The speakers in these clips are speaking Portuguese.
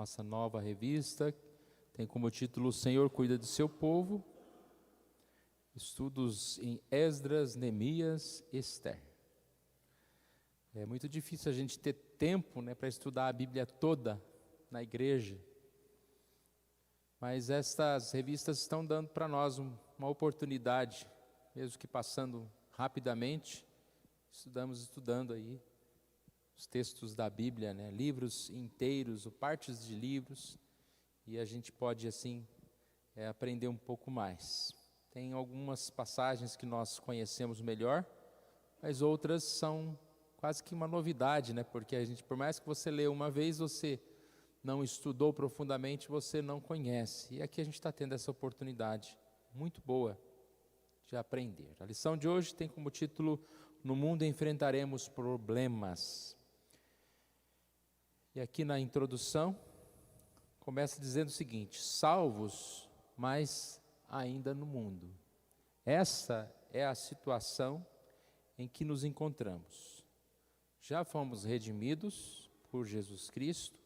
nossa nova revista, tem como título O Senhor Cuida do Seu Povo, estudos em Esdras, Neemias, Ester. É muito difícil a gente ter tempo, para estudar a Bíblia toda na igreja, mas estas revistas estão dando para nós uma oportunidade, mesmo que passando rapidamente, estudando aí os textos da Bíblia, livros inteiros ou partes de livros, e a gente pode assim aprender um pouco mais. Tem algumas passagens que nós conhecemos melhor, mas outras são quase que uma novidade, porque a gente, por mais que você lê uma vez, você não estudou profundamente, você não conhece. E aqui a gente está tendo essa oportunidade muito boa de aprender. A lição de hoje tem como título: No mundo enfrentaremos problemas. E aqui na introdução, começa dizendo o seguinte: salvos, mas ainda no mundo. Essa é a situação em que nos encontramos. Já fomos redimidos por Jesus Cristo,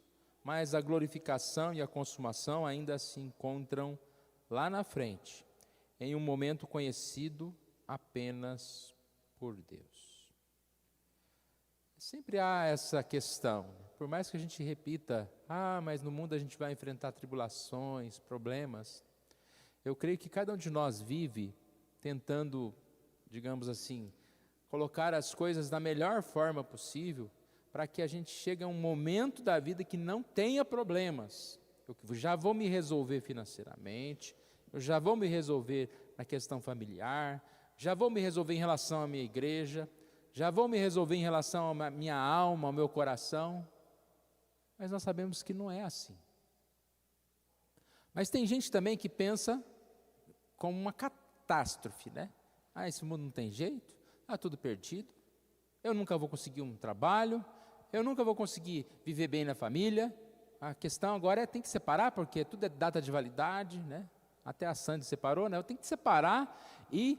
mas a glorificação e a consumação ainda se encontram lá na frente, em um momento conhecido apenas por Deus. Sempre há essa questão, por mais que a gente repita, mas no mundo a gente vai enfrentar tribulações, problemas, eu creio que cada um de nós vive tentando, digamos assim, colocar as coisas da melhor forma possível, para que a gente chegue a um momento da vida que não tenha problemas. Eu já vou me resolver financeiramente, eu já vou me resolver na questão familiar, já vou me resolver em relação à minha igreja, já vou me resolver em relação à minha alma, ao meu coração. Mas nós sabemos que não é assim. Mas tem gente também que pensa como uma catástrofe, esse mundo não tem jeito, está tudo perdido, eu nunca vou conseguir um trabalho, eu nunca vou conseguir viver bem na família. A questão agora tem que separar, porque tudo é data de validade, Até a Sandy separou, eu tenho que separar e,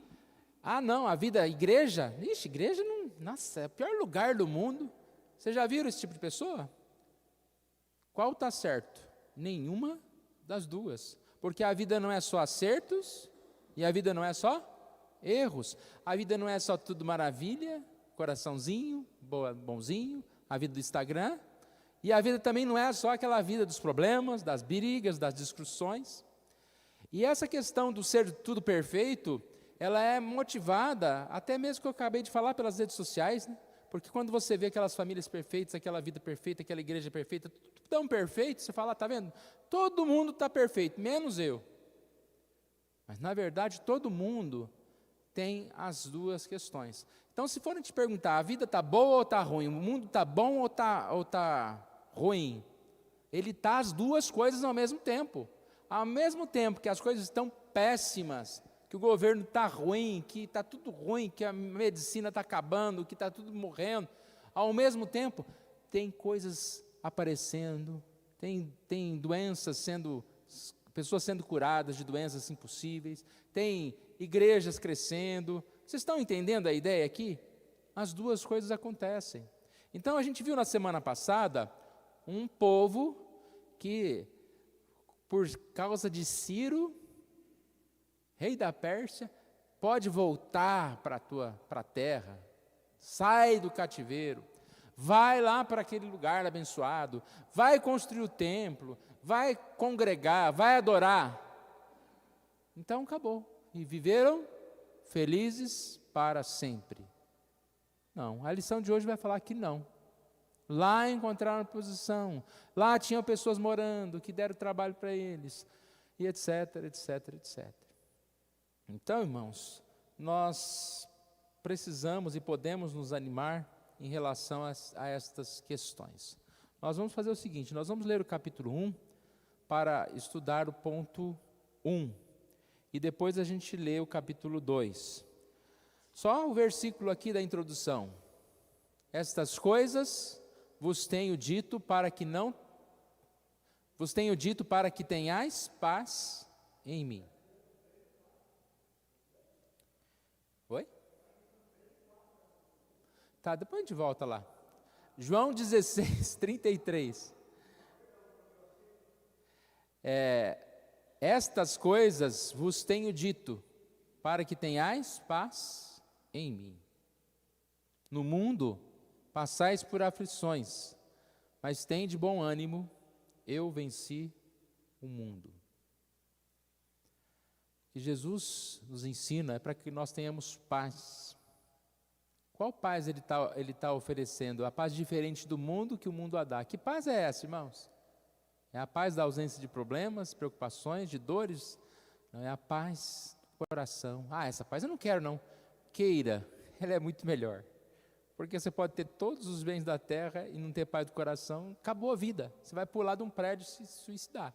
não, a vida, a igreja, igreja não, nossa, é o pior lugar do mundo. Vocês já viram esse tipo de pessoa? Qual está certo? Nenhuma das duas, porque a vida não é só acertos e a vida não é só erros. A vida não é só tudo maravilha, coraçãozinho, bonzinho, a vida do Instagram, e a vida também não é só aquela vida dos problemas, das brigas, das discussões. E essa questão do ser tudo perfeito, ela é motivada, até mesmo que eu acabei de falar, pelas redes sociais, porque quando você vê aquelas famílias perfeitas, aquela vida perfeita, aquela igreja perfeita, tudo tão perfeito, você fala, está vendo? Todo mundo está perfeito, menos eu. Mas na verdade todo mundo tem as duas questões. Então, se forem te perguntar, a vida está boa ou está ruim? O mundo está bom ou está ruim? Ele está as duas coisas ao mesmo tempo. Ao mesmo tempo que as coisas estão péssimas, que o governo está ruim, que está tudo ruim, que a medicina está acabando, que está tudo morrendo, ao mesmo tempo, tem coisas aparecendo, tem doenças pessoas sendo curadas de doenças impossíveis, tem igrejas crescendo. Vocês estão entendendo a ideia aqui? As duas coisas acontecem. Então a gente viu na semana passada um povo que, por causa de Ciro, rei da Pérsia, pode voltar para a terra, sai do cativeiro, vai lá para aquele lugar abençoado, vai construir o templo, vai congregar, vai adorar. Então acabou. E viveram felizes para sempre. Não, a lição de hoje vai falar que não. Lá encontraram posição, lá tinham pessoas morando, que deram trabalho para eles, e etc, etc, etc. Então, irmãos, nós precisamos e podemos nos animar em relação a estas questões. Nós vamos fazer o seguinte, nós vamos ler o capítulo 1 para estudar o ponto 1. E depois a gente lê o capítulo 2. Só o versículo aqui da introdução. Estas coisas vos tenho dito para que tenhais paz em mim. Oi? Tá, depois a gente volta lá. João 16, 33. Estas coisas vos tenho dito, para que tenhais paz em mim. No mundo passais por aflições, mas tende bom ânimo, eu venci o mundo. O que Jesus nos ensina é para que nós tenhamos paz. Qual paz ele tá oferecendo? A paz diferente do mundo que o mundo a dá. Que paz é essa, irmãos? É a paz da ausência de problemas, preocupações, de dores? Não, é a paz do coração. Essa paz eu não quero não. Queira, ela é muito melhor. Porque você pode ter todos os bens da terra e não ter paz do coração, acabou a vida. Você vai pular de um prédio e se suicidar,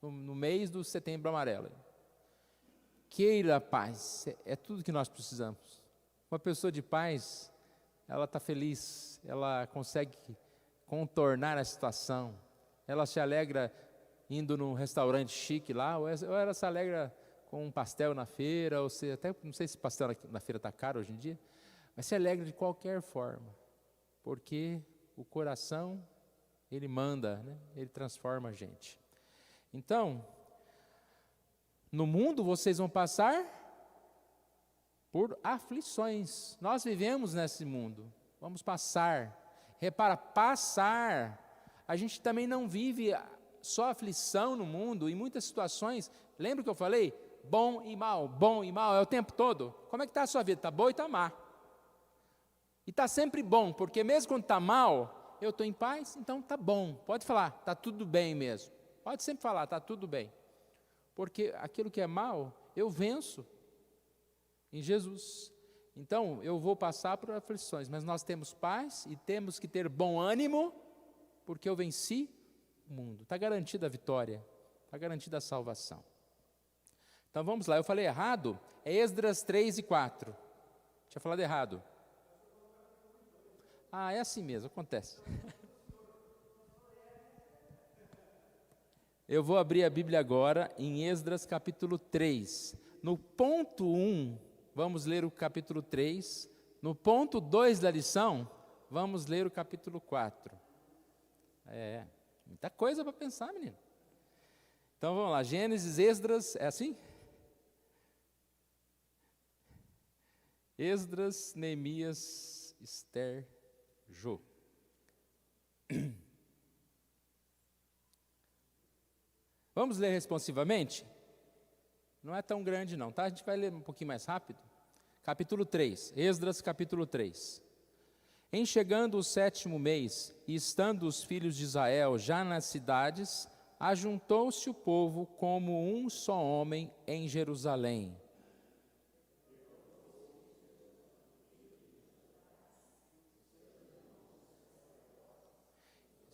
no mês do Setembro Amarelo. Queira a paz, é tudo que nós precisamos. Uma pessoa de paz, ela está feliz, ela consegue contornar a situação, ela se alegra indo num restaurante chique lá, ou ela se alegra com um pastel na feira, ou se, até não sei se pastel na feira está caro hoje em dia, mas se alegra de qualquer forma, porque o coração, ele manda, né? Ele transforma a gente. Então, no mundo vocês vão passar por aflições. Nós vivemos nesse mundo, vamos passar. Repara, passar. A gente também não vive só aflição no mundo, em muitas situações. Lembra que eu falei? Bom e mal, é o tempo todo. Como é que está a sua vida? Está boa e está má. E está sempre bom, porque mesmo quando está mal, eu estou em paz, então está bom. Pode falar, está tudo bem mesmo. Pode sempre falar, está tudo bem. Porque aquilo que é mal, eu venço em Jesus. Então, eu vou passar por aflições, mas nós temos paz e temos que ter bom ânimo, porque eu venci o mundo. Está garantida a vitória, está garantida a salvação. Então vamos lá, eu falei errado, é Esdras 3 e 4. Tinha falado errado. É assim mesmo, acontece. Eu vou abrir a Bíblia agora em Esdras capítulo 3. No ponto 1, vamos ler o capítulo 3. No ponto 2 da lição, vamos ler o capítulo 4. Muita coisa para pensar, menino. Então vamos lá, Gênesis, Esdras, é assim? Esdras, Neemias, Esther, Jô. Vamos ler responsivamente? Não é tão grande não, tá? A gente vai ler um pouquinho mais rápido. Capítulo 3, Esdras capítulo 3. Em chegando o 7º mês, e estando os filhos de Israel já nas cidades, ajuntou-se o povo como um só homem em Jerusalém.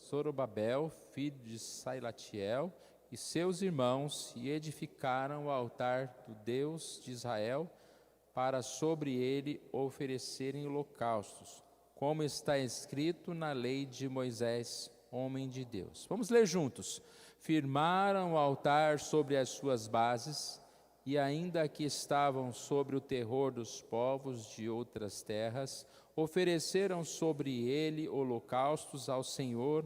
Zorobabel, filho de Sailatiel, e seus irmãos, e edificaram o altar do Deus de Israel, para sobre ele oferecerem holocaustos, como está escrito na lei de Moisés, homem de Deus. Vamos ler juntos. Firmaram o altar sobre as suas bases, e ainda que estavam sobre o terror dos povos de outras terras, ofereceram sobre ele holocaustos ao Senhor,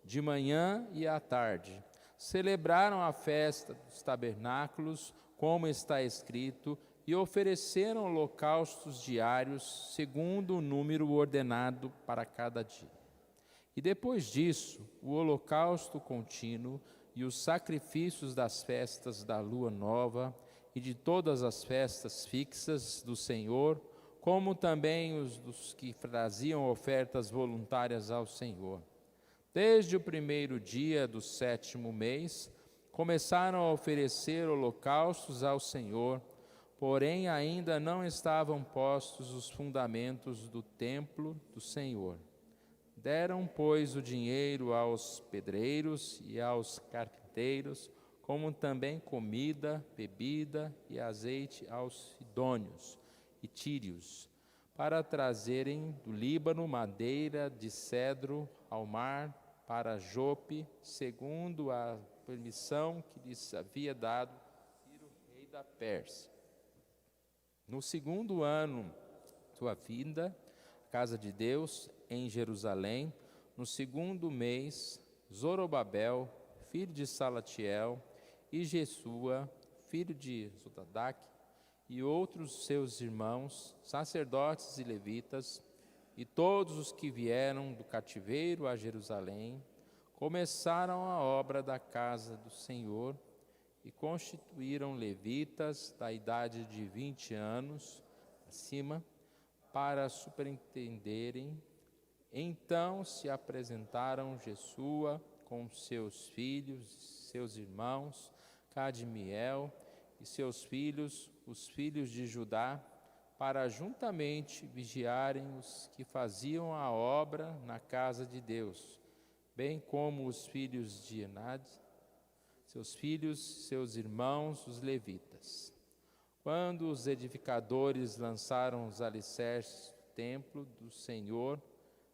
de manhã e à tarde. Celebraram a festa dos tabernáculos, como está escrito, e ofereceram holocaustos diários, segundo o número ordenado para cada dia. E depois disso, o holocausto contínuo e os sacrifícios das festas da lua nova e de todas as festas fixas do Senhor, como também os dos que traziam ofertas voluntárias ao Senhor. Desde o primeiro dia do 7º mês, começaram a oferecer holocaustos ao Senhor, porém ainda não estavam postos os fundamentos do templo do Senhor. Deram, pois, o dinheiro aos pedreiros e aos carpinteiros, como também comida, bebida e azeite aos sidônios e tírios, para trazerem do Líbano madeira de cedro ao mar para Jope, segundo a permissão que lhes havia dado Ciro, rei da Pérsia. No 2º ano sua vinda, casa de Deus, em Jerusalém, no 2º mês, Zorobabel, filho de Salatiel, e Jesua, filho de Zodadac, e outros seus irmãos, sacerdotes e levitas, e todos os que vieram do cativeiro a Jerusalém, começaram a obra da casa do Senhor e constituíram levitas da idade de 20 anos acima para superintenderem. Então se apresentaram Jesua com seus filhos, seus irmãos, Cadmiel e seus filhos, os filhos de Judá, para juntamente vigiarem os que faziam a obra na casa de Deus, bem como os filhos de Enad, seus filhos, seus irmãos, os levitas. Quando os edificadores lançaram os alicerces do templo do Senhor,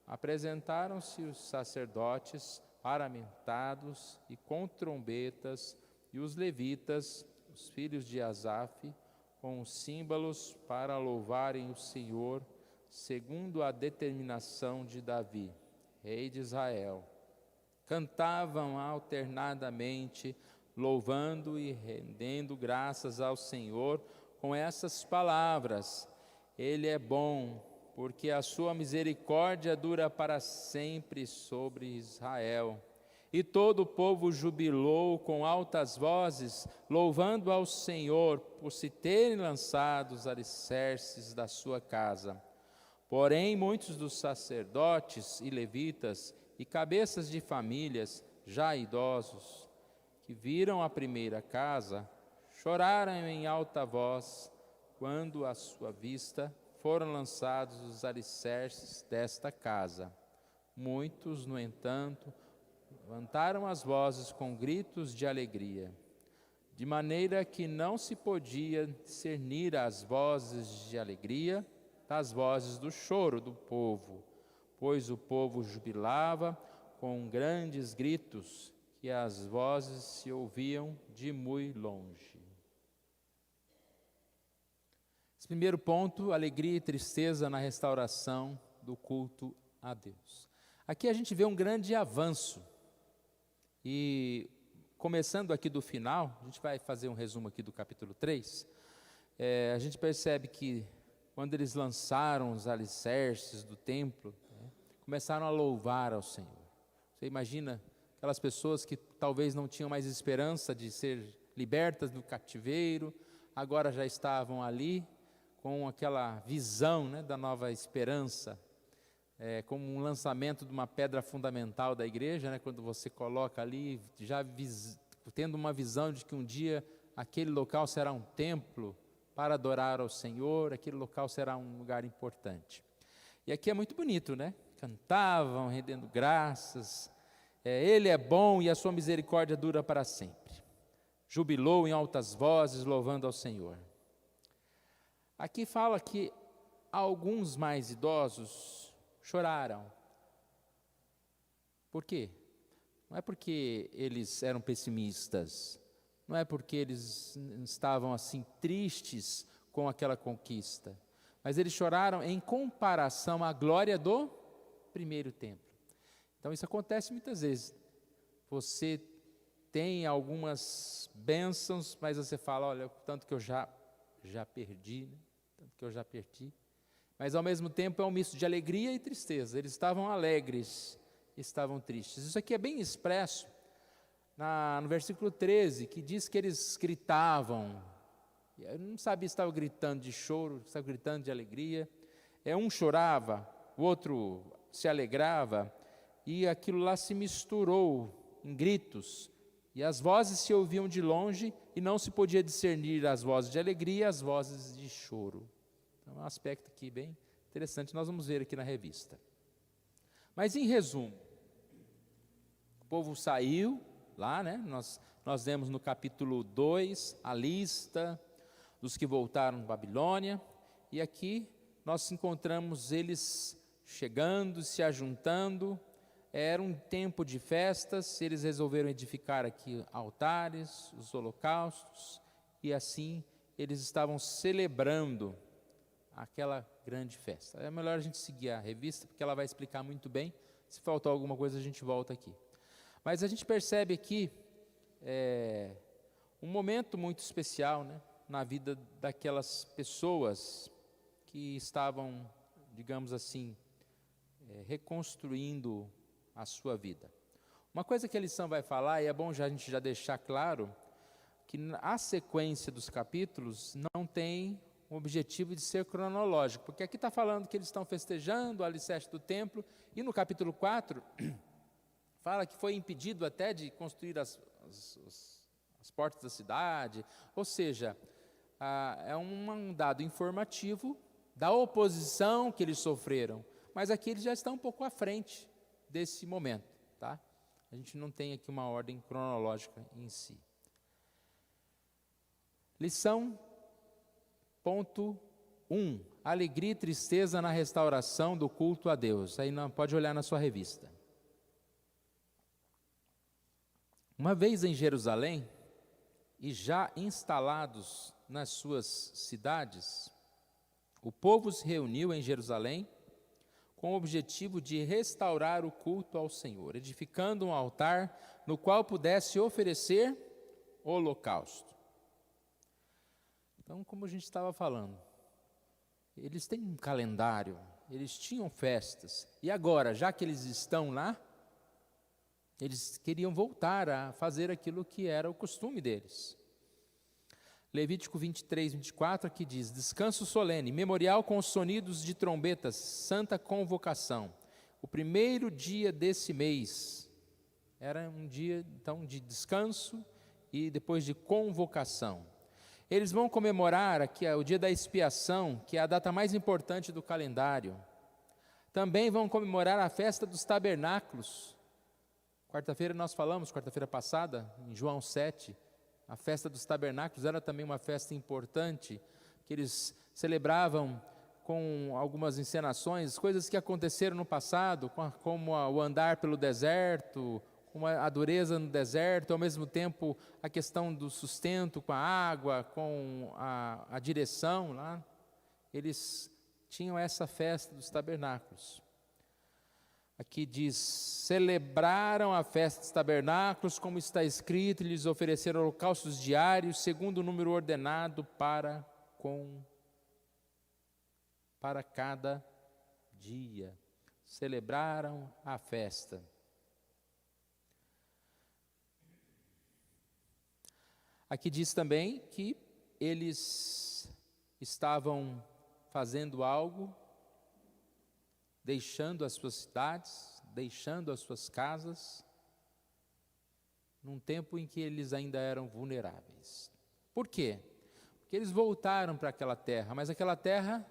apresentaram-se os sacerdotes paramentados e com trombetas, e os levitas, os filhos de Asaf, com os símbolos para louvarem o Senhor, segundo a determinação de Davi, rei de Israel. Cantavam alternadamente, louvando e rendendo graças ao Senhor com essas palavras: Ele é bom, porque a sua misericórdia dura para sempre sobre Israel. E todo o povo jubilou com altas vozes, louvando ao Senhor por se terem lançado os alicerces da sua casa. Porém, muitos dos sacerdotes e levitas e cabeças de famílias, já idosos, que viram a primeira casa, choraram em alta voz, quando à sua vista foram lançados os alicerces desta casa. Muitos, no entanto, levantaram as vozes com gritos de alegria, de maneira que não se podia discernir as vozes de alegria das vozes do choro do povo, pois o povo jubilava com grandes gritos, que as vozes se ouviam de muito longe. Esse primeiro ponto, alegria e tristeza na restauração do culto a Deus. Aqui a gente vê um grande avanço. E começando aqui do final, a gente vai fazer um resumo aqui do capítulo 3, a gente percebe que quando eles lançaram os alicerces do templo, começaram a louvar ao Senhor. Você imagina aquelas pessoas que talvez não tinham mais esperança de ser libertas do cativeiro, agora já estavam ali com aquela visão, da nova esperança, como um lançamento de uma pedra fundamental da igreja, quando você coloca ali, já tendo uma visão de que um dia aquele local será um templo para adorar ao Senhor, aquele local será um lugar importante. E aqui é muito bonito, Cantavam, rendendo graças, Ele é bom e a sua misericórdia dura para sempre. Jubilou em altas vozes, louvando ao Senhor. Aqui fala que alguns mais idosos choraram. Por quê? Não é porque eles eram pessimistas, não é porque eles estavam assim tristes com aquela conquista, mas eles choraram em comparação à glória do primeiro templo. Então isso acontece muitas vezes. Você tem algumas bênçãos, mas você fala, olha, tanto que eu já perdi, tanto que eu já perdi. Mas ao mesmo tempo é um misto de alegria e tristeza. Eles estavam alegres, estavam tristes. Isso aqui é bem expresso no versículo 13, que diz que eles gritavam. Eu não sabia se estava gritando de choro, se estava gritando de alegria. Um chorava, o outro se alegrava, e aquilo lá se misturou em gritos. E as vozes se ouviam de longe e não se podia discernir as vozes de alegria e as vozes de choro. Então, é um aspecto aqui bem interessante, nós vamos ver aqui na revista. Mas, em resumo, o povo saiu lá, nós vemos no capítulo 2 a lista dos que voltaram da Babilônia, e aqui nós encontramos eles chegando, se ajuntando. Era um tempo de festas, eles resolveram edificar aqui altares, os holocaustos, e assim eles estavam celebrando aquela grande festa. É melhor a gente seguir a revista, porque ela vai explicar muito bem. Se faltar alguma coisa, a gente volta aqui. Mas a gente percebe aqui um momento muito especial, né, na vida daquelas pessoas que estavam, digamos assim, reconstruindo a sua vida. Uma coisa que a lição vai falar, e é bom a gente já deixar claro, que a sequência dos capítulos não tem o objetivo de ser cronológico, porque aqui está falando que eles estão festejando o alicerce do templo, e no capítulo 4, fala que foi impedido até de construir as portas da cidade, ou seja, é um dado informativo da oposição que eles sofreram, mas aqui eles já estão um pouco à frente desse momento, tá? A gente não tem aqui uma ordem cronológica em si. Lição ponto 1, alegria e tristeza na restauração do culto a Deus. Aí não pode olhar na sua revista. Uma vez em Jerusalém, e já instalados nas suas cidades, o povo se reuniu em Jerusalém com o objetivo de restaurar o culto ao Senhor, edificando um altar no qual pudesse oferecer holocausto. Então, como a gente estava falando, eles têm um calendário, eles tinham festas, e agora, já que eles estão lá, eles queriam voltar a fazer aquilo que era o costume deles. Levítico 23, 24, aqui diz: descanso solene, memorial com os sonidos de trombetas, santa convocação. O primeiro dia desse mês era um dia, então, de descanso e depois de convocação. Eles vão comemorar aqui o dia da expiação, que é a data mais importante do calendário. Também vão comemorar a festa dos tabernáculos. Quarta-feira nós falamos, quarta-feira passada, em João 7, a festa dos tabernáculos era também uma festa importante, que eles celebravam com algumas encenações, coisas que aconteceram no passado, como o andar pelo deserto, a dureza no deserto, ao mesmo tempo a questão do sustento com a água, com a direção lá. Eles tinham essa festa dos tabernáculos. Aqui diz: celebraram a festa dos tabernáculos, como está escrito, e lhes ofereceram holocaustos diários, segundo o número ordenado para cada dia. Celebraram a festa. Aqui diz também que eles estavam fazendo algo, deixando as suas cidades, deixando as suas casas, num tempo em que eles ainda eram vulneráveis. Por quê? Porque eles voltaram para aquela terra, mas aquela terra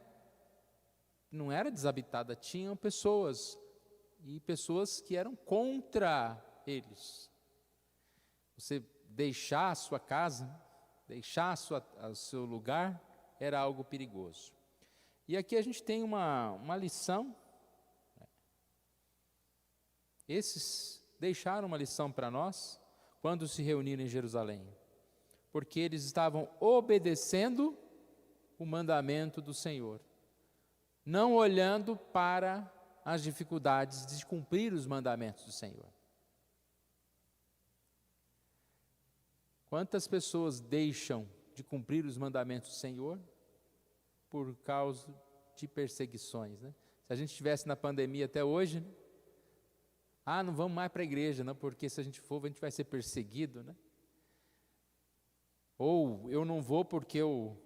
não era desabitada, tinham pessoas, e pessoas que eram contra eles. Você deixar a sua casa, deixar o seu lugar, era algo perigoso. E aqui a gente tem uma lição. Esses deixaram uma lição para nós, quando se reuniram em Jerusalém, porque eles estavam obedecendo o mandamento do Senhor, não olhando para as dificuldades de cumprir os mandamentos do Senhor. Quantas pessoas deixam de cumprir os mandamentos do Senhor por causa de perseguições, né? Se a gente estivesse na pandemia até hoje, né? Não vamos mais para a igreja, não, porque se a gente for, a gente vai ser perseguido, né? Ou eu não vou porque eu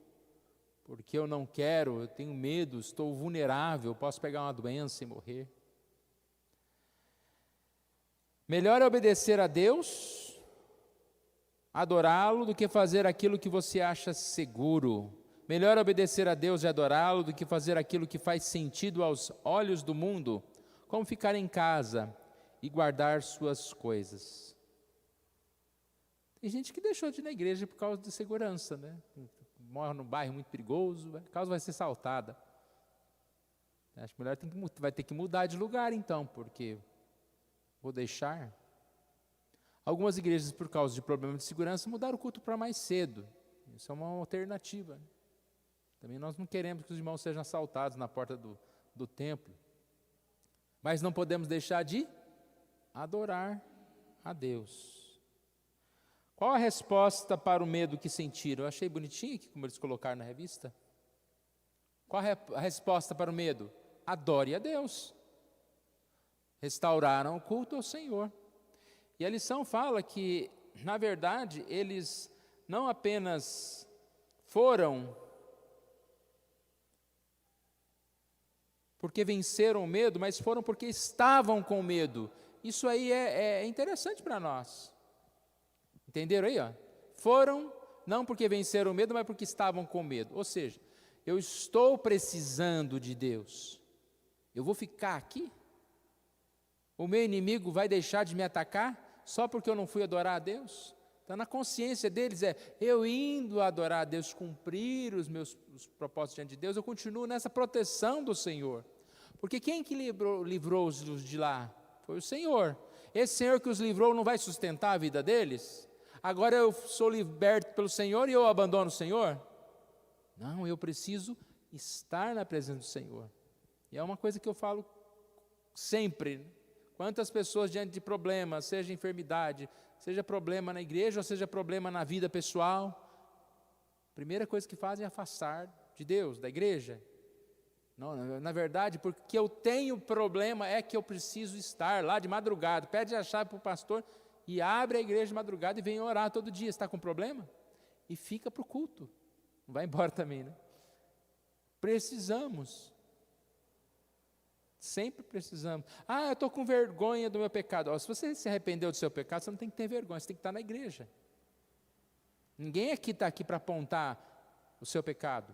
não quero, eu tenho medo, estou vulnerável, posso pegar uma doença e morrer. Melhor é obedecer a Deus, adorá-lo, do que fazer aquilo que você acha seguro. Melhor obedecer a Deus e adorá-lo do que fazer aquilo que faz sentido aos olhos do mundo, como ficar em casa e guardar suas coisas. Tem gente que deixou de ir na igreja por causa de segurança, né? Mora num bairro muito perigoso, a casa vai ser assaltada. Acho que a mulher vai ter que mudar de lugar então, porque vou deixar. Algumas igrejas, por causa de problemas de segurança, mudaram o culto para mais cedo. Isso é uma alternativa. Também nós não queremos que os irmãos sejam assaltados na porta do templo. Mas não podemos deixar de adorar a Deus. Qual a resposta para o medo que sentiram? Eu achei bonitinho aqui como eles colocaram na revista. Qual é a resposta para o medo? Adore a Deus. Restauraram o culto ao Senhor. E a lição fala que, na verdade, eles não apenas foram porque venceram o medo, mas foram porque estavam com medo. Isso aí é interessante para nós. Entenderam aí? Ó? Foram não porque venceram o medo, mas porque estavam com medo. Ou seja, eu estou precisando de Deus. Eu vou ficar aqui? O meu inimigo vai deixar de me atacar só porque eu não fui adorar a Deus? Então, na consciência deles eu indo adorar a Deus, cumprir os propósitos diante de Deus, eu continuo nessa proteção do Senhor. Porque quem que livrou-os de lá? Foi o Senhor. Esse Senhor que os livrou não vai sustentar a vida deles? Agora eu sou liberto pelo Senhor e eu abandono o Senhor? Não, eu preciso estar na presença do Senhor. E é uma coisa que eu falo sempre. Quantas pessoas diante de problemas, seja enfermidade, seja problema na igreja ou seja problema na vida pessoal, a primeira coisa que fazem é afastar de Deus, da igreja. Não, na verdade, porque eu tenho problema é que eu preciso estar lá de madrugada, pede a chave para o pastor e abre a igreja de madrugada e vem orar todo dia. Está com problema? E fica para o culto, não vai embora também, né? Precisamos. Sempre precisamos. Eu estou com vergonha do meu pecado. Se você se arrependeu do seu pecado, você não tem que ter vergonha, você tem que estar na igreja. Ninguém aqui está aqui para apontar o seu pecado.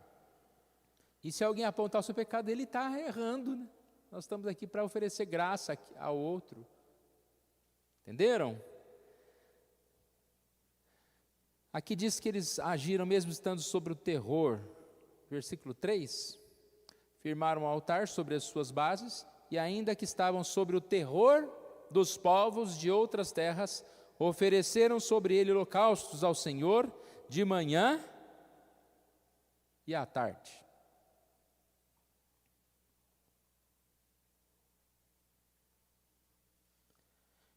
E se alguém apontar o seu pecado, ele está errando, né? Nós estamos aqui para oferecer graça ao outro. Entenderam? Aqui diz que eles agiram mesmo estando sobre o terror. Versículo 3. Firmaram um altar sobre as suas bases, e ainda que estavam sobre o terror dos povos de outras terras, ofereceram sobre ele holocaustos ao Senhor de manhã e à tarde.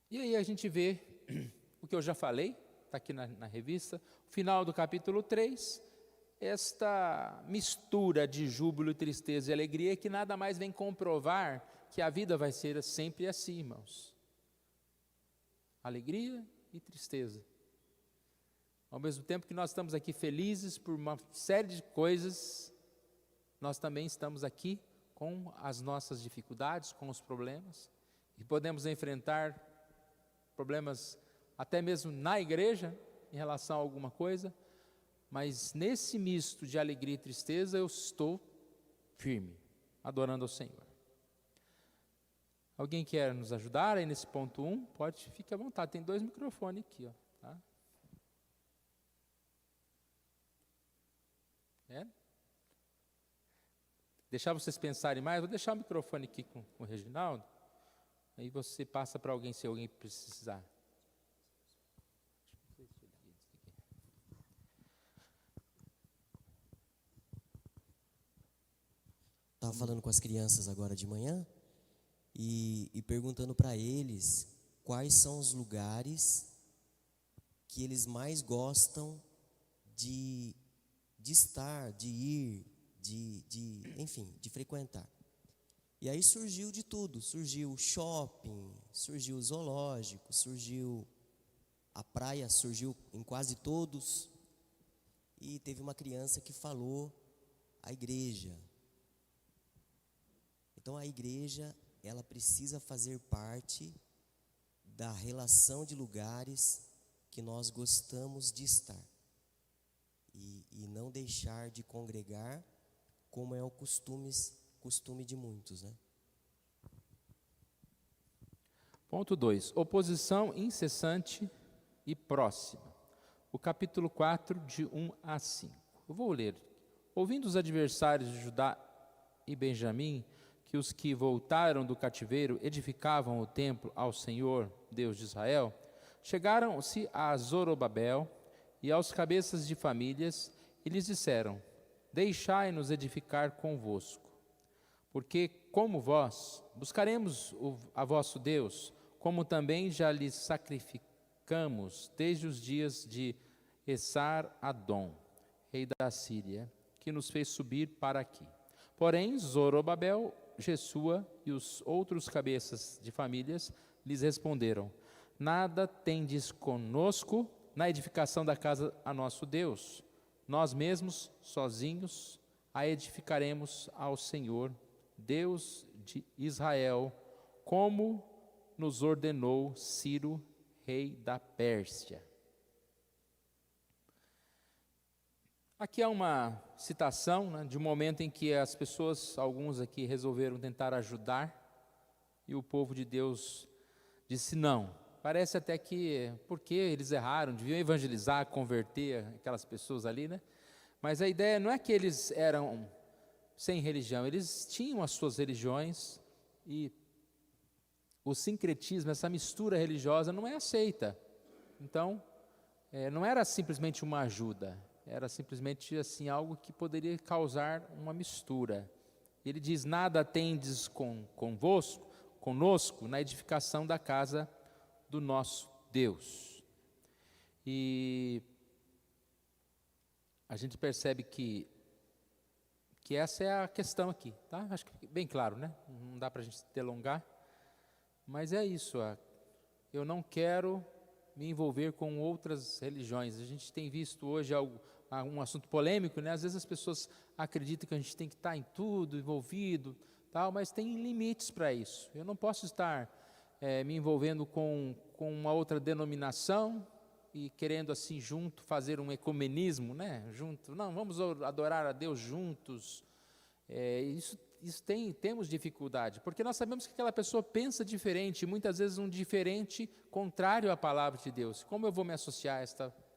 E aí a gente vê o que eu já falei, está aqui na revista, o final do capítulo 3, esta mistura de júbilo, tristeza e alegria que nada mais vem comprovar que a vida vai ser sempre assim, irmãos. Alegria e tristeza. Ao mesmo tempo que nós estamos aqui felizes por uma série de coisas, nós também estamos aqui com as nossas dificuldades, com os problemas, e podemos enfrentar problemas até mesmo na igreja, em relação a alguma coisa, mas nesse misto de alegria e tristeza eu estou firme, adorando ao Senhor. Alguém quer nos ajudar aí nesse ponto 1? Pode, fique à vontade, tem 2 microfones aqui, ó, tá? Deixar vocês pensarem mais, vou deixar o microfone aqui com o Reginaldo, aí você passa para alguém se alguém precisar. Estava falando com as crianças agora de manhã e perguntando para eles quais são os lugares que eles mais gostam de estar, de ir, enfim, de frequentar. E aí surgiu de tudo, surgiu o shopping, surgiu o zoológico, surgiu a praia, surgiu em quase todos. E teve uma criança que falou a igreja. Então a igreja, ela precisa fazer parte da relação de lugares que nós gostamos de estar. E não deixar de congregar, como é o costume de muitos, né? Ponto 2. Oposição incessante e próxima. O capítulo 4, de 1 a 5. Eu vou ler. Ouvindo os adversários de Judá e Benjamim, que os que voltaram do cativeiro edificavam o templo ao Senhor, Deus de Israel, chegaram-se a Zorobabel e aos cabeças de famílias e lhes disseram: deixai-nos edificar convosco, porque como vós, buscaremos a vosso Deus, como também já lhes Camus, desde os dias de Esar-Adom, rei da Síria, que nos fez subir para aqui. Porém, Zorobabel, Jesua e os outros cabeças de famílias lhes responderam: nada tendes conosco na edificação da casa a nosso Deus. Nós mesmos, sozinhos, a edificaremos ao Senhor, Deus de Israel, como nos ordenou Ciro, rei da Pérsia. Aqui há uma citação, né, de um momento em que as pessoas, alguns aqui, resolveram tentar ajudar, e o povo de Deus disse não. Parece até que, porque eles erraram, deviam evangelizar, converter aquelas pessoas ali, né? Mas a ideia não é que eles eram sem religião, eles tinham as suas religiões, e o sincretismo, essa mistura religiosa não é aceita. Então, não era simplesmente uma ajuda, era simplesmente assim, algo que poderia causar uma mistura. Ele diz: nada tendes conosco na edificação da casa do nosso Deus. E a gente percebe que essa é a questão aqui, tá? Acho que bem claro, né? Não dá para a gente se delongar, mas é isso. Eu não quero me envolver com outras religiões. A gente tem visto hoje um assunto polêmico, né? Às vezes as pessoas acreditam que a gente tem que estar em tudo, envolvido, tal, mas tem limites para isso. Eu não posso estar me envolvendo com uma outra denominação e querendo assim junto fazer um ecumenismo, né? Junto, não, vamos adorar a Deus juntos. Temos dificuldade, porque nós sabemos que aquela pessoa pensa diferente, muitas vezes um diferente contrário à palavra de Deus. Como eu vou me associar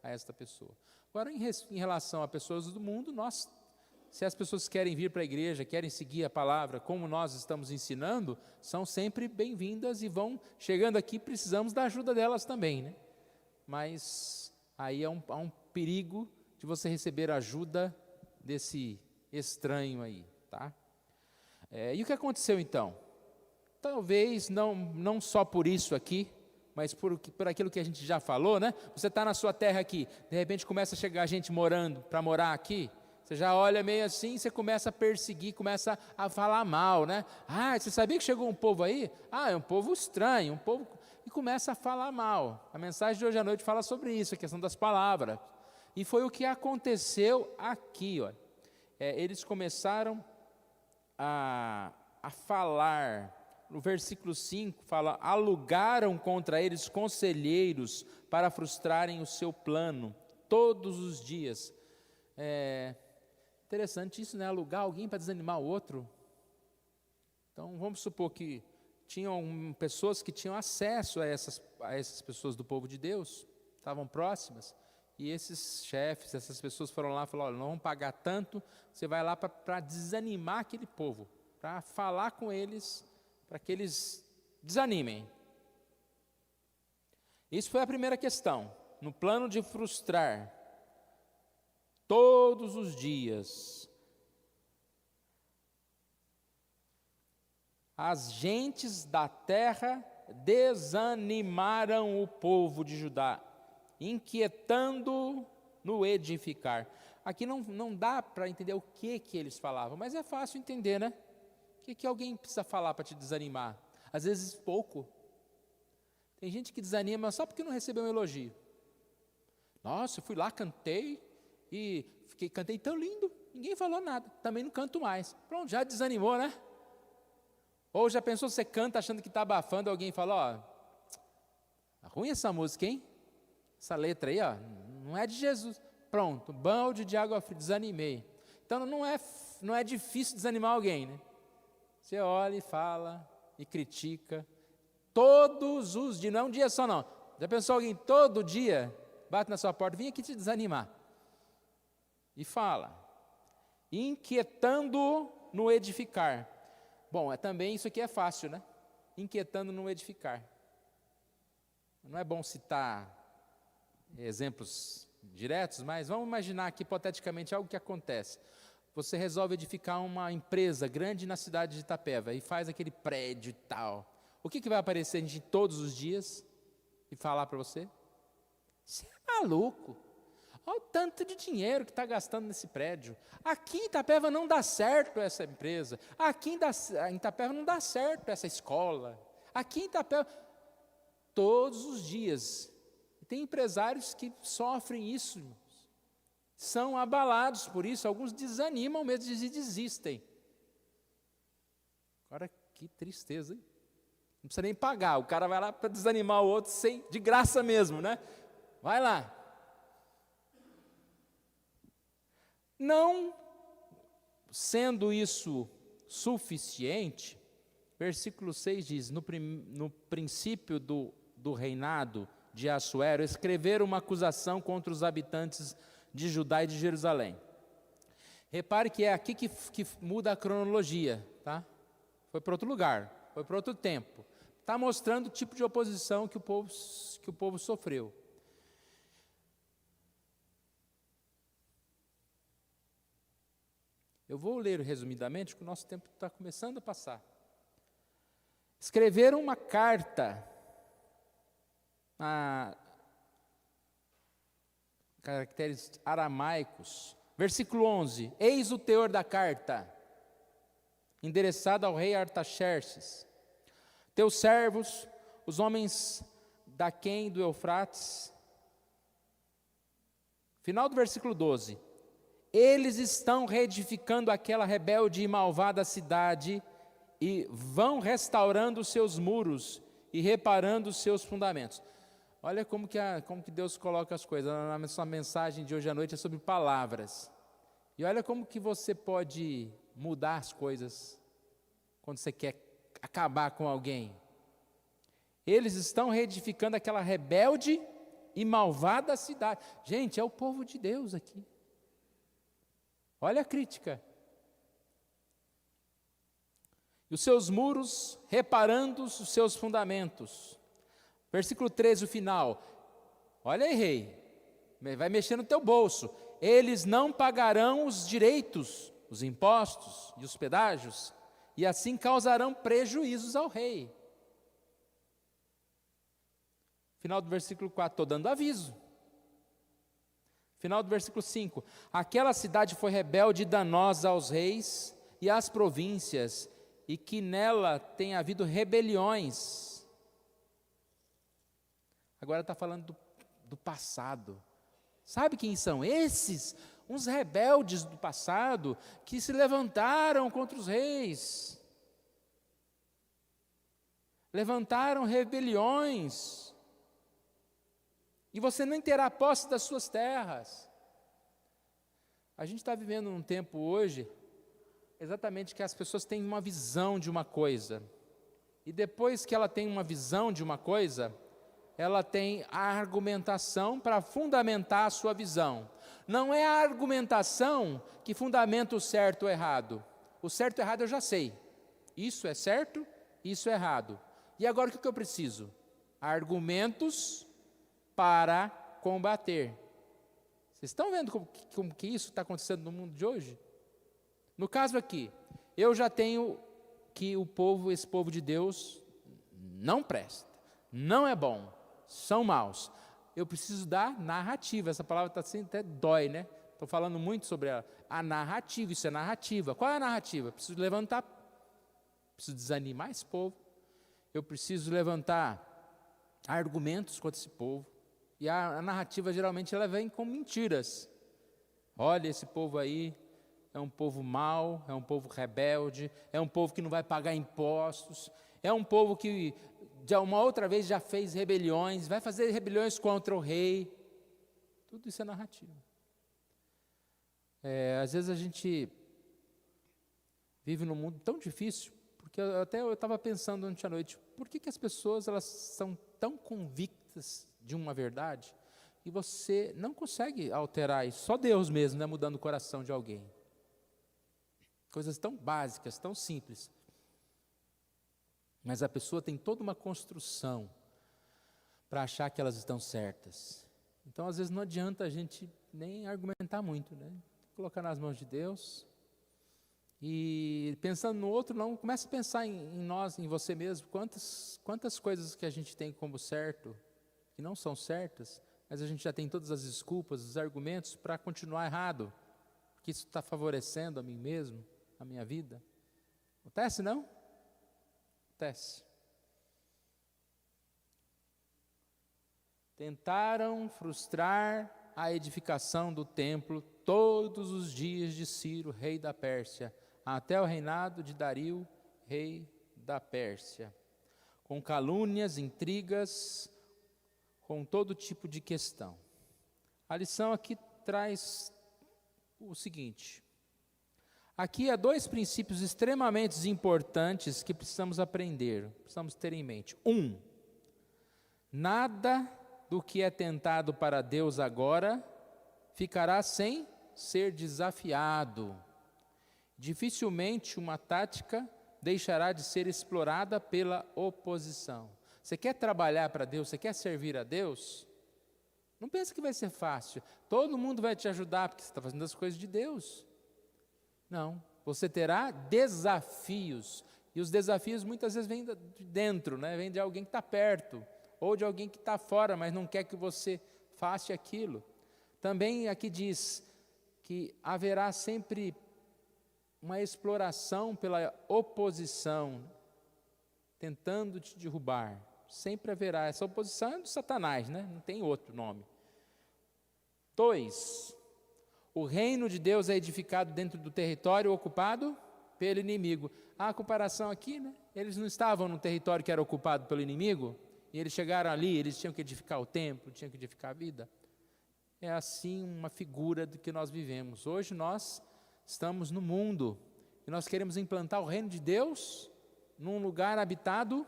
a esta pessoa? Agora, em relação a pessoas do mundo, se as pessoas querem vir para a igreja, querem seguir a palavra como nós estamos ensinando, são sempre bem-vindas e vão chegando aqui, precisamos da ajuda delas também, né? Mas aí há um perigo de você receber ajuda desse estranho aí, tá? E o que aconteceu então? Talvez não só por isso aqui, mas por aquilo que a gente já falou, né? Você está na sua terra aqui, de repente começa a chegar gente para morar aqui, você já olha meio assim, você começa a perseguir, começa a falar mal, né? Você sabia que chegou um povo aí? É um povo estranho, um povo... E começa a falar mal. A mensagem de hoje à noite fala sobre isso, a questão das palavras. E foi o que aconteceu aqui, ó. Eles começaram a falar. No versículo 5 fala: alugaram contra eles conselheiros para frustrarem o seu plano todos os dias. Interessante isso, né? Alugar alguém para desanimar o outro. Então vamos supor que tinham pessoas que tinham acesso a essas pessoas do povo de Deus, estavam próximas, e esses chefes, essas pessoas foram lá e falaram: olha, não vamos pagar tanto, você vai lá para desanimar aquele povo, para falar com eles, para que eles desanimem. Isso foi a primeira questão, no plano de frustrar, todos os dias, as gentes da terra desanimaram o povo de Judá, inquietando no edificar. Aqui não dá para entender o que eles falavam, mas é fácil entender, né? O que alguém precisa falar para te desanimar? Às vezes pouco. Tem gente que desanima só porque não recebeu um elogio. Nossa, eu fui lá, cantei, e cantei tão lindo, ninguém falou nada, também não canto mais. Pronto, já desanimou, né? Ou já pensou, você canta achando que está abafando, alguém fala: ó, ruim essa música, hein? Essa letra aí, ó, não é de Jesus. Pronto, balde de água fria, desanimei. Então não é difícil desanimar alguém, né? Você olha e fala e critica todos os dias, não é um dia só não. Já pensou alguém todo dia bate na sua porta, vem aqui te desanimar? E fala, inquietando no edificar. Bom, também isso aqui é fácil, né? Inquietando no edificar. Não é bom citar exemplos diretos, mas vamos imaginar aqui hipoteticamente algo que acontece. Você resolve edificar uma empresa grande na cidade de Itapeva e faz aquele prédio e tal. O que vai aparecer de todos os dias e falar para você? Você é maluco. Olha o tanto de dinheiro que está gastando nesse prédio. Aqui em Itapeva não dá certo essa empresa. Aqui em Itapeva não dá certo essa escola. Aqui em Itapeva, todos os dias. Tem empresários que sofrem isso, irmãos. São abalados por isso. Alguns desanimam mesmo e desistem. Agora, que tristeza, hein? Não precisa nem pagar. O cara vai lá para desanimar o outro de graça mesmo, né? Vai lá. Não sendo isso suficiente, versículo 6 diz, no princípio do reinado de Assuero, escreveram uma acusação contra os habitantes de Judá e de Jerusalém. Repare que é aqui que muda a cronologia, tá? Foi para outro lugar, foi para outro tempo. Está mostrando o tipo de oposição que o povo sofreu. Eu vou ler resumidamente, porque o nosso tempo está começando a passar. Escreveram uma carta, caracteres aramaicos, versículo 11, eis o teor da carta, endereçada ao rei Artaxerxes. Teus servos, os homens da Quém do Eufrates. Final do versículo 12. Eles estão reedificando aquela rebelde e malvada cidade e vão restaurando os seus muros e reparando os seus fundamentos. Olha como que Deus coloca as coisas. Na sua mensagem de hoje à noite é sobre palavras. E olha como que você pode mudar as coisas quando você quer acabar com alguém. Eles estão reedificando aquela rebelde e malvada cidade. Gente, é o povo de Deus aqui. Olha a crítica. E os seus muros, reparando os seus fundamentos. Versículo 13, o final. Olha aí, rei. Vai mexer no teu bolso. Eles não pagarão os direitos, os impostos e os pedágios, e assim causarão prejuízos ao rei. Final do versículo 4, estou dando aviso. Final do versículo 5, aquela cidade foi rebelde e danosa aos reis e às províncias, e que nela tem havido rebeliões. Agora está falando do passado. Sabe quem são esses? Uns rebeldes do passado que se levantaram contra os reis. Levantaram rebeliões. E você nem terá posse das suas terras. A gente está vivendo num tempo hoje, exatamente que as pessoas têm uma visão de uma coisa. E depois que ela tem uma visão de uma coisa, ela tem a argumentação para fundamentar a sua visão. Não é a argumentação que fundamenta o certo ou errado. O certo e o errado eu já sei. Isso é certo, isso é errado. E agora o que eu preciso? Argumentos para combater. Vocês estão vendo como que isso está acontecendo no mundo de hoje? No caso aqui, eu já tenho que esse povo de Deus não presta, não é bom, são maus. Eu preciso da narrativa. Essa palavra está assim, até dói, né? Estou falando muito sobre a narrativa, isso é narrativa. Qual é a narrativa? Preciso levantar, preciso desanimar esse povo, eu preciso levantar argumentos contra esse povo. E a narrativa geralmente ela vem com mentiras. Olha, esse povo aí é um povo mau, é um povo rebelde, é um povo que não vai pagar impostos, é um povo que uma outra vez já fez rebeliões, vai fazer rebeliões contra o rei. Tudo isso é narrativa. Às vezes a gente vive num mundo tão difícil, porque eu estava pensando ontem à noite, por que as pessoas elas são tão convictas de uma verdade, e você não consegue alterar isso, só Deus mesmo, né, mudando o coração de alguém. Coisas tão básicas, tão simples, mas a pessoa tem toda uma construção para achar que elas estão certas. Então, às vezes, não adianta a gente nem argumentar muito, né? Colocar nas mãos de Deus, e pensando no outro, não, comece a pensar em nós, em você mesmo, quantas coisas que a gente tem como certo, que não são certas, mas a gente já tem todas as desculpas, os argumentos para continuar errado, que isso está favorecendo a mim mesmo, a minha vida. Acontece, não? Acontece. Tentaram frustrar a edificação do templo todos os dias de Ciro, rei da Pérsia, até o reinado de Dario, rei da Pérsia, com calúnias, intrigas, com todo tipo de questão. A lição aqui traz o seguinte: aqui há dois princípios extremamente importantes que precisamos aprender, precisamos ter em mente. Nada do que é tentado para Deus agora ficará sem ser desafiado. Dificilmente uma tática deixará de ser explorada pela oposição. Você quer trabalhar para Deus, você quer servir a Deus? Não pensa que vai ser fácil. Todo mundo vai te ajudar porque você está fazendo as coisas de Deus. Não, você terá desafios. E os desafios muitas vezes vêm de dentro, né? Vêm de alguém que está perto, ou de alguém que está fora, mas não quer que você faça aquilo. Também aqui diz que haverá sempre uma exploração pela oposição, tentando te derrubar. Sempre haverá. Essa oposição é do Satanás, né? Não tem outro nome. 2, o reino de Deus é edificado dentro do território ocupado pelo inimigo. Há a comparação aqui, né? Eles não estavam no território que era ocupado pelo inimigo, e eles chegaram ali, eles tinham que edificar o templo, tinham que edificar a vida. É assim uma figura do que nós vivemos. Hoje nós estamos no mundo, e nós queremos implantar o reino de Deus num lugar habitado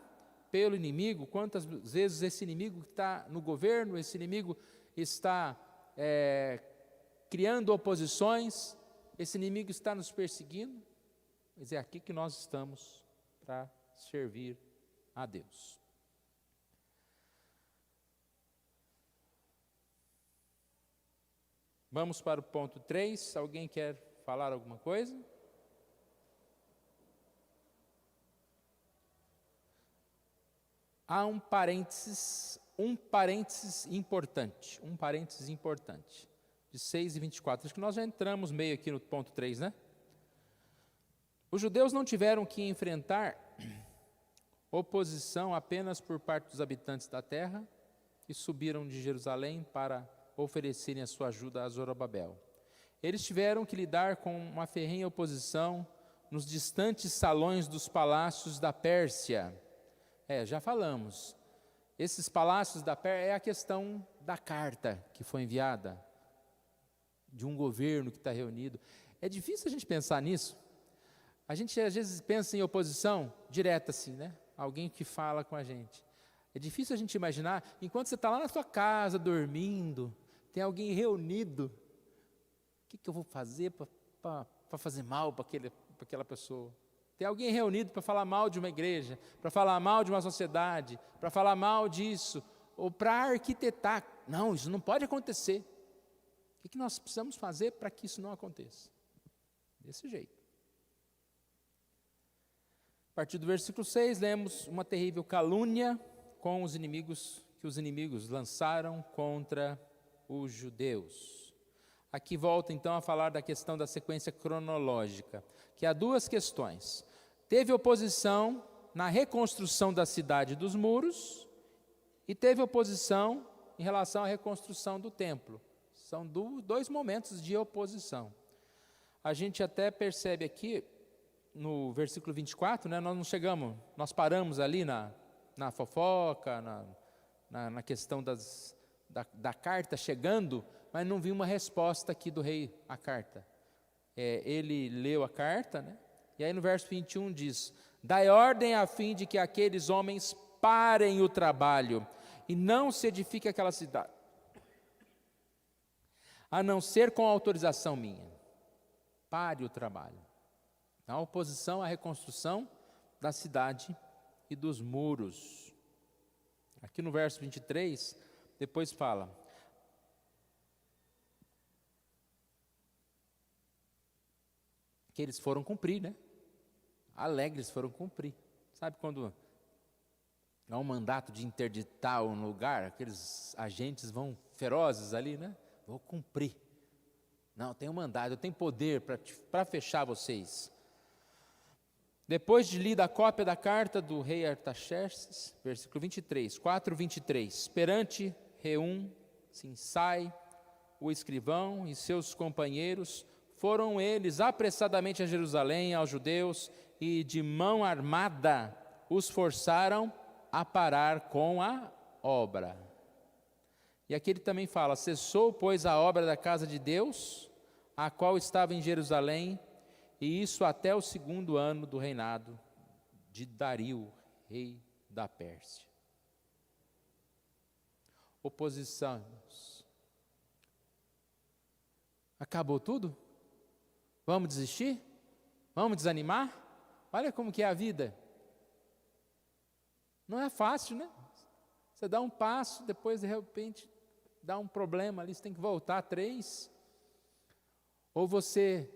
pelo inimigo. Quantas vezes esse inimigo está no governo, esse inimigo está criando oposições, esse inimigo está nos perseguindo, mas é aqui que nós estamos para servir a Deus. Vamos para o ponto 3, alguém quer falar alguma coisa? Há um parênteses importante, de 6:24, acho que nós já entramos meio aqui no ponto 3, né? Os judeus não tiveram que enfrentar oposição apenas por parte dos habitantes da terra, que subiram de Jerusalém para oferecerem a sua ajuda a Zorobabel. Eles tiveram que lidar com uma ferrenha oposição nos distantes salões dos palácios da Pérsia. Já falamos, esses palácios da Pérsia é a questão da carta que foi enviada, de um governo que está reunido. É difícil a gente pensar nisso. A gente às vezes pensa em oposição direta assim, né? Alguém que fala com a gente. É difícil a gente imaginar, enquanto você está lá na sua casa, dormindo, tem alguém reunido, o que eu vou fazer para fazer mal para aquela pessoa? Tem alguém reunido para falar mal de uma igreja, para falar mal de uma sociedade, para falar mal disso, ou para arquitetar. Não, isso não pode acontecer. O que nós precisamos fazer para que isso não aconteça? Desse jeito. A partir do versículo 6, lemos uma terrível calúnia com os inimigos, que os inimigos lançaram contra os judeus. Aqui volta então a falar da questão da sequência cronológica, que há duas questões. Teve oposição na reconstrução da cidade dos muros e teve oposição em relação à reconstrução do templo. São dois momentos de oposição. A gente até percebe aqui no versículo 24, né, nós paramos ali na fofoca, na questão da carta chegando, mas não vi uma resposta aqui do rei à carta. Ele leu a carta, né? E aí no verso 21 diz: dai ordem a fim de que aqueles homens parem o trabalho e não se edifique aquela cidade, a não ser com autorização minha. Pare o trabalho. A oposição à reconstrução da cidade e dos muros. Aqui no verso 23, depois fala: que eles foram cumprir, né? Alegres foram cumprir. Sabe quando há um mandato de interditar um lugar, aqueles agentes vão ferozes ali, né? Vou cumprir. Não, eu tenho mandado, eu tenho poder para fechar vocês. Depois de lida a cópia da carta do rei Artaxerxes, versículo 23, 4:23, perante Reum, Sinsai, o escrivão e seus companheiros, foram eles apressadamente a Jerusalém, aos judeus, e de mão armada os forçaram a parar com a obra. E aqui ele também fala, cessou, pois, a obra da casa de Deus, a qual estava em Jerusalém, e isso até o 2º ano do reinado de Dario, rei da Pérsia. Oposição, irmãos. Acabou tudo? Vamos desistir? Vamos desanimar? Olha como que é a vida. Não é fácil, né? Você dá um passo, depois de repente dá um problema ali, você tem que voltar 3. Ou você,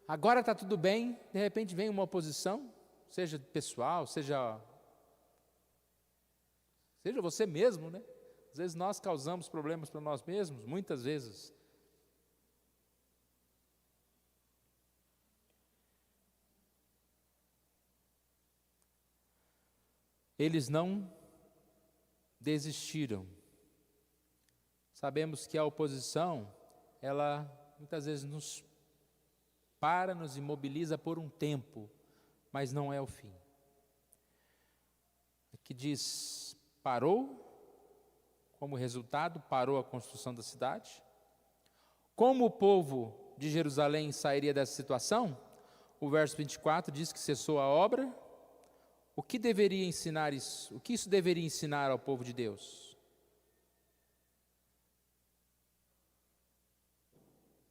agora está tudo bem, de repente vem uma oposição, seja pessoal, seja você mesmo, né? Às vezes nós causamos problemas para nós mesmos, muitas vezes. Eles não desistiram. Sabemos que a oposição, ela muitas vezes nos imobiliza por um tempo, mas não é o fim. Aqui diz, parou, como resultado, parou a construção da cidade. Como o povo de Jerusalém sairia dessa situação? O verso 24 diz que cessou a obra. O que deveria ensinar isso? O que isso deveria ensinar ao povo de Deus?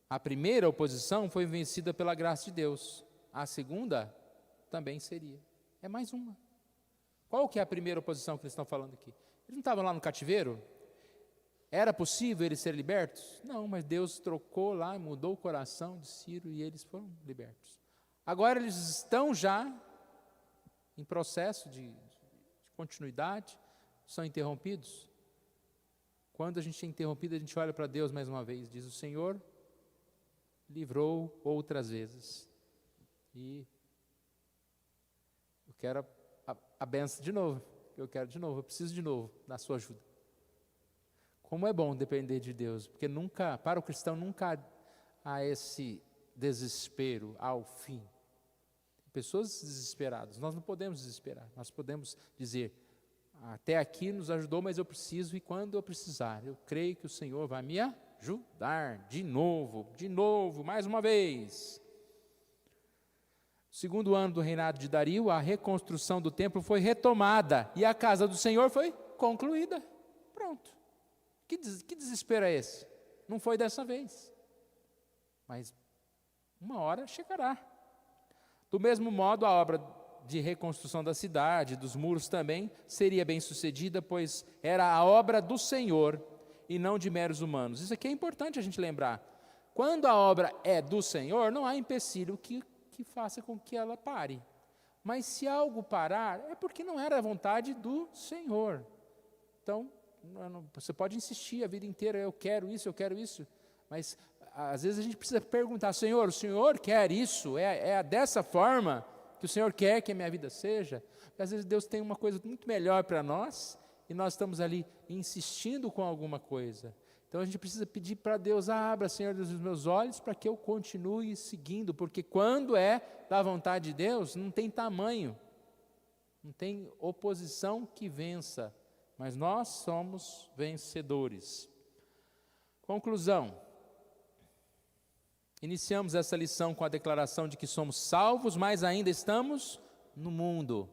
A primeira oposição foi vencida pela graça de Deus. A segunda também seria. É mais uma. Qual que é a primeira oposição que eles estão falando aqui? Eles não estavam lá no cativeiro? Era possível eles serem libertos? Não, mas Deus trocou lá, mudou o coração de Ciro e eles foram libertos. Agora eles estão já em processo de continuidade, são interrompidos. Quando a gente é interrompido, a gente olha para Deus mais uma vez, diz o Senhor livrou outras vezes. E eu quero a benção de novo, eu preciso de novo da sua ajuda. Como é bom depender de Deus, porque para o cristão nunca há esse desespero ao fim. Pessoas desesperadas, nós não podemos desesperar, nós podemos dizer, até aqui nos ajudou, mas eu preciso, e quando eu precisar, eu creio que o Senhor vai me ajudar, de novo, mais uma vez. 2º ano do reinado de Dario, a reconstrução do templo foi retomada, e a casa do Senhor foi concluída. Pronto. Que desespero é esse? Não foi dessa vez, mas uma hora chegará. Do mesmo modo, a obra de reconstrução da cidade, dos muros também, seria bem sucedida, pois era a obra do Senhor e não de meros humanos. Isso aqui é importante a gente lembrar. Quando a obra é do Senhor, não há empecilho que faça com que ela pare. Mas se algo parar, é porque não era a vontade do Senhor. Então, você pode insistir a vida inteira, eu quero isso, mas às vezes a gente precisa perguntar, Senhor, o Senhor quer isso? É dessa forma que o Senhor quer que a minha vida seja? Porque às vezes Deus tem uma coisa muito melhor para nós, e nós estamos ali insistindo com alguma coisa. Então a gente precisa pedir para Deus, abra, Senhor, os meus olhos para que eu continue seguindo, porque quando é da vontade de Deus, não tem tamanho, não tem oposição que vença, mas nós somos vencedores. Conclusão. Iniciamos essa lição com a declaração de que somos salvos, mas ainda estamos no mundo.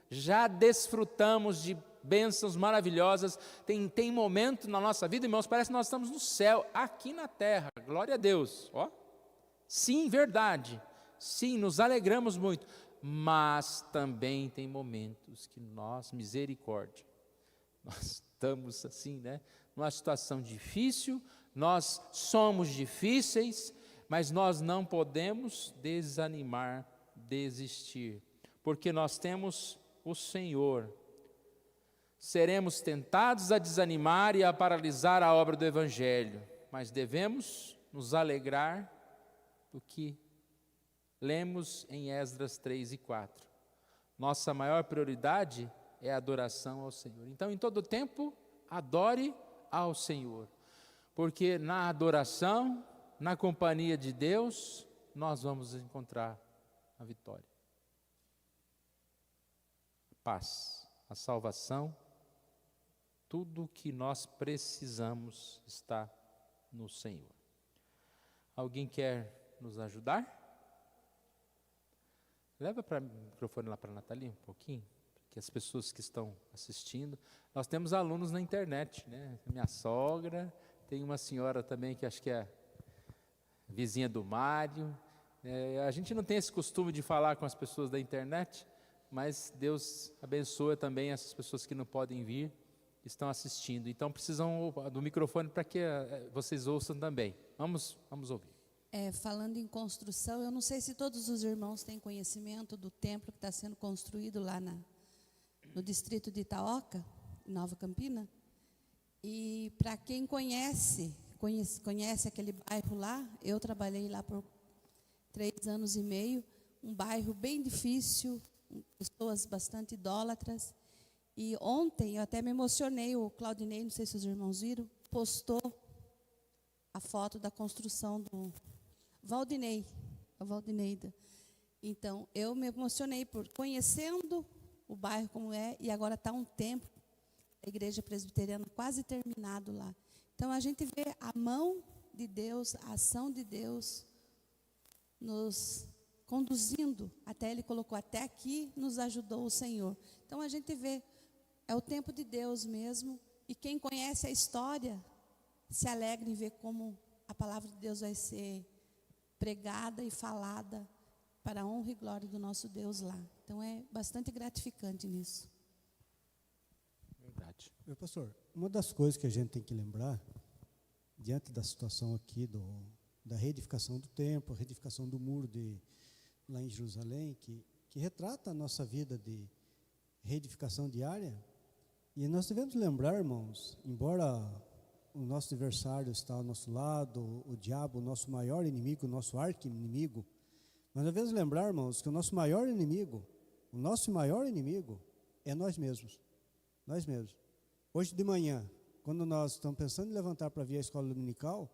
Já desfrutamos de bênçãos maravilhosas. Tem momento na nossa vida, irmãos, parece que nós estamos no céu, aqui na terra. Glória a Deus. Ó. Sim, verdade. Sim, nos alegramos muito. Mas também tem momentos que misericórdia, nós estamos assim, né? Numa situação difícil, nós somos difíceis, mas nós não podemos desanimar, desistir, porque nós temos o Senhor. seremos tentados a desanimar e a paralisar a obra do Evangelho, mas devemos nos alegrar do que lemos em Esdras 3 e 4. Nossa maior prioridade é a adoração ao Senhor. Então, em todo tempo, adore ao Senhor, porque na adoração, na companhia de Deus, nós vamos encontrar a vitória. A paz, a salvação, tudo o que nós precisamos está no Senhor. Alguém quer nos ajudar? Leva o microfone lá para a Nathalie um pouquinho, que as pessoas que estão assistindo, nós temos alunos na internet, né? Minha sogra, tem uma senhora também que acho que é vizinha do Mário. A gente não tem esse costume de falar com as pessoas da internet, mas Deus abençoa também essas pessoas que não podem vir, estão assistindo. Então precisam do microfone para que vocês ouçam também. Vamos ouvir. Falando em construção, eu não sei se todos os irmãos têm conhecimento do templo que está sendo construído lá no distrito de Itaoca, em Nova Campina. E para quem conhece aquele bairro lá, eu trabalhei lá por 3 anos e meio, um bairro bem difícil, pessoas bastante idólatras. E ontem eu até me emocionei, o Claudinei, não sei se os irmãos viram, postou a foto da construção do Valdinei. Então, eu me emocionei por conhecendo o bairro como é, e agora está um templo, a igreja presbiteriana quase terminado lá. Então, a gente vê a mão de Deus, a ação de Deus, nos conduzindo, até Ele colocou até aqui, nos ajudou o Senhor. Então, a gente vê, é o tempo de Deus mesmo, e quem conhece a história, se alegra em ver como a palavra de Deus vai ser pregada e falada para a honra e glória do nosso Deus lá. Então é bastante gratificante nisso. Verdade. Meu pastor, uma das coisas que a gente tem que lembrar, diante da situação aqui da reedificação do templo, a reedificação do muro lá em Jerusalém, que retrata a nossa vida de reedificação diária, e nós devemos lembrar, irmãos, embora o nosso adversário está ao nosso lado, o diabo, o nosso maior inimigo, o nosso arqui-inimigo, mas devemos lembrar, irmãos, que o nosso maior inimigo é nós mesmos. Nós mesmos. Hoje de manhã, quando nós estamos pensando em levantar para vir à escola dominical,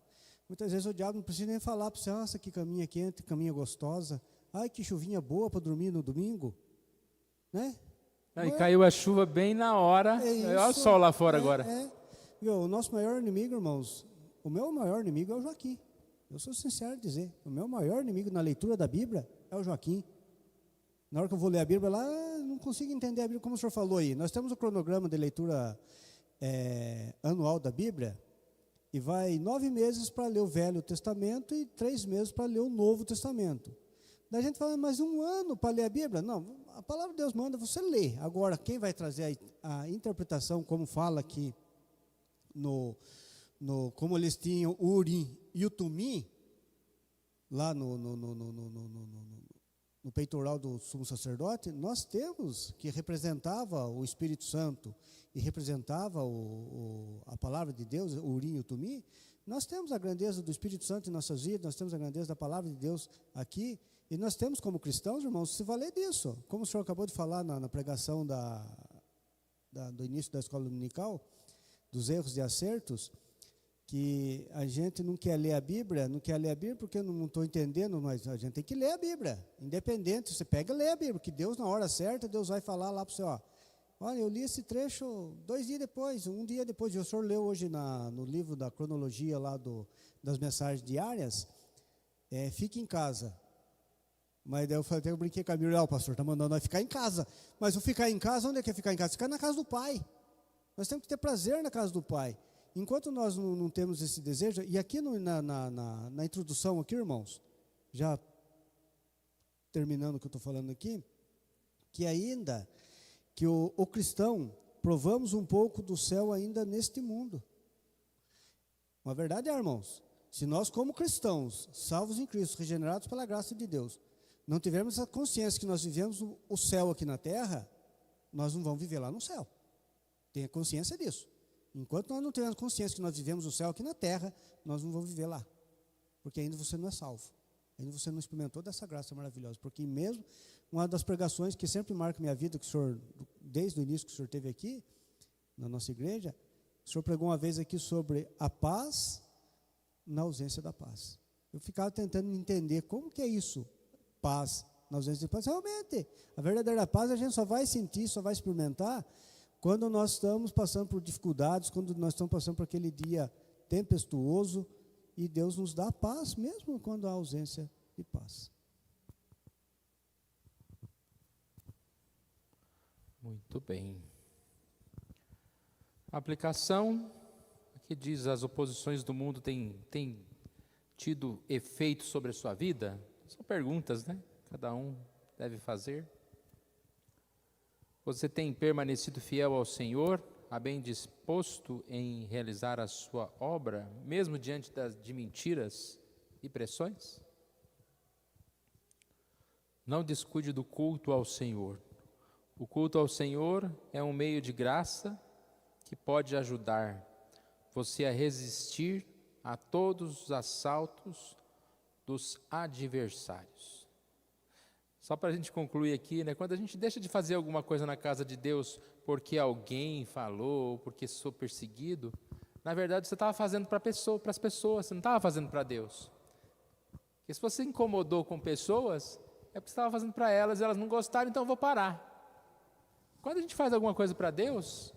muitas vezes o diabo não precisa nem falar para você, nossa, que caminha quente, caminha gostosa, ai, que chuvinha boa para dormir no domingo, né? E caiu a chuva bem na hora, olha o sol lá fora agora. O nosso maior inimigo, irmãos, o meu maior inimigo é o Joaquim. Eu sou sincero em dizer, o meu maior inimigo na leitura da Bíblia é o Joaquim. Na hora que eu vou ler a Bíblia lá, não consigo entender a Bíblia, como o senhor falou aí. Nós temos o cronograma de leitura anual da Bíblia, e vai 9 meses para ler o Velho Testamento e 3 meses para ler o Novo Testamento. Daí a gente fala, mas 1 ano para ler a Bíblia? Não, a palavra de Deus manda você ler. Agora, quem vai trazer a interpretação, como fala aqui, como eles tinham o Urim e o Tumim, lá no peitoral do sumo sacerdote, nós temos que representava o Espírito Santo e representava a palavra de Deus, o Urim e o Tumim. Nós temos a grandeza do Espírito Santo em nossas vidas, nós temos a grandeza da palavra de Deus aqui, e nós temos como cristãos, irmãos, se valer disso. Como o senhor acabou de falar na pregação do início da escola dominical, dos erros e acertos, que a gente não quer ler a Bíblia porque eu não estou entendendo, mas a gente tem que ler a Bíblia, independente, você pega e lê a Bíblia, que Deus na hora certa, Deus vai falar lá para você, olha, eu li esse trecho 2 dias depois, 1 dia depois, o senhor leu hoje no livro da cronologia lá das mensagens diárias, fique em casa. Mas daí eu brinquei com a Miriam, o pastor está mandando nós ficar em casa, mas o ficar em casa, onde é que é ficar em casa? Ficar na casa do Pai. Nós temos que ter prazer na casa do Pai. Enquanto nós não temos esse desejo, e aqui na introdução aqui, irmãos, já terminando o que eu estou falando aqui, que ainda que o cristão, provamos um pouco do céu ainda neste mundo. Uma verdade irmãos, se nós como cristãos, salvos em Cristo, regenerados pela graça de Deus, não tivermos a consciência que nós vivemos o céu aqui na terra, nós não vamos viver lá no céu. Tenha consciência disso. Enquanto nós não tivermos consciência que nós vivemos o céu aqui na terra, nós não vamos viver lá. Porque ainda você não é salvo. Ainda você não experimentou dessa graça maravilhosa. Porque mesmo uma das pregações que sempre marca minha vida, que o senhor, desde o início que o senhor teve aqui, na nossa igreja, o senhor pregou uma vez aqui sobre a paz na ausência da paz. Eu ficava tentando entender como que é isso, paz na ausência de paz. Realmente, a verdadeira paz a gente só vai sentir, só vai experimentar quando nós estamos passando por dificuldades, quando nós estamos passando por aquele dia tempestuoso, e Deus nos dá paz, mesmo quando há ausência de paz. Muito bem. A aplicação, aqui diz, as oposições do mundo têm tido efeito sobre a sua vida? São perguntas, né? Cada um deve fazer. Você tem permanecido fiel ao Senhor, bem disposto em realizar a sua obra, mesmo diante de mentiras e pressões? Não descuide do culto ao Senhor. O culto ao Senhor é um meio de graça que pode ajudar você a resistir a todos os assaltos dos adversários. Só para a gente concluir aqui, né, quando a gente deixa de fazer alguma coisa na casa de Deus porque alguém falou, porque sou perseguido, na verdade você estava fazendo para as pessoas, você não estava fazendo para Deus. Porque se você incomodou com pessoas, é porque você estava fazendo para elas, e elas não gostaram, então eu vou parar. Quando a gente faz alguma coisa para Deus,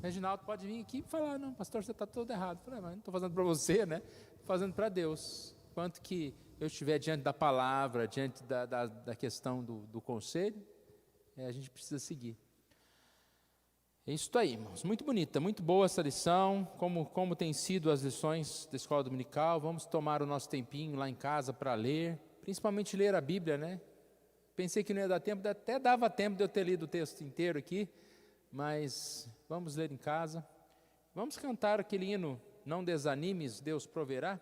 Reginaldo pode vir aqui e falar, não, pastor, você está todo errado. Eu falei, mas não estou fazendo para você, né? Estou fazendo para Deus. Quanto que eu estiver diante da palavra, diante da questão do conselho, a gente precisa seguir. É isso aí, irmãos. Muito bonita, muito boa essa lição, como tem sido as lições da escola dominical. Vamos tomar o nosso tempinho lá em casa para ler, principalmente ler a Bíblia, né? Pensei que não ia dar tempo, até dava tempo de eu ter lido o texto inteiro aqui, mas vamos ler em casa. Vamos cantar aquele hino, Não Desanimes, Deus Proverá.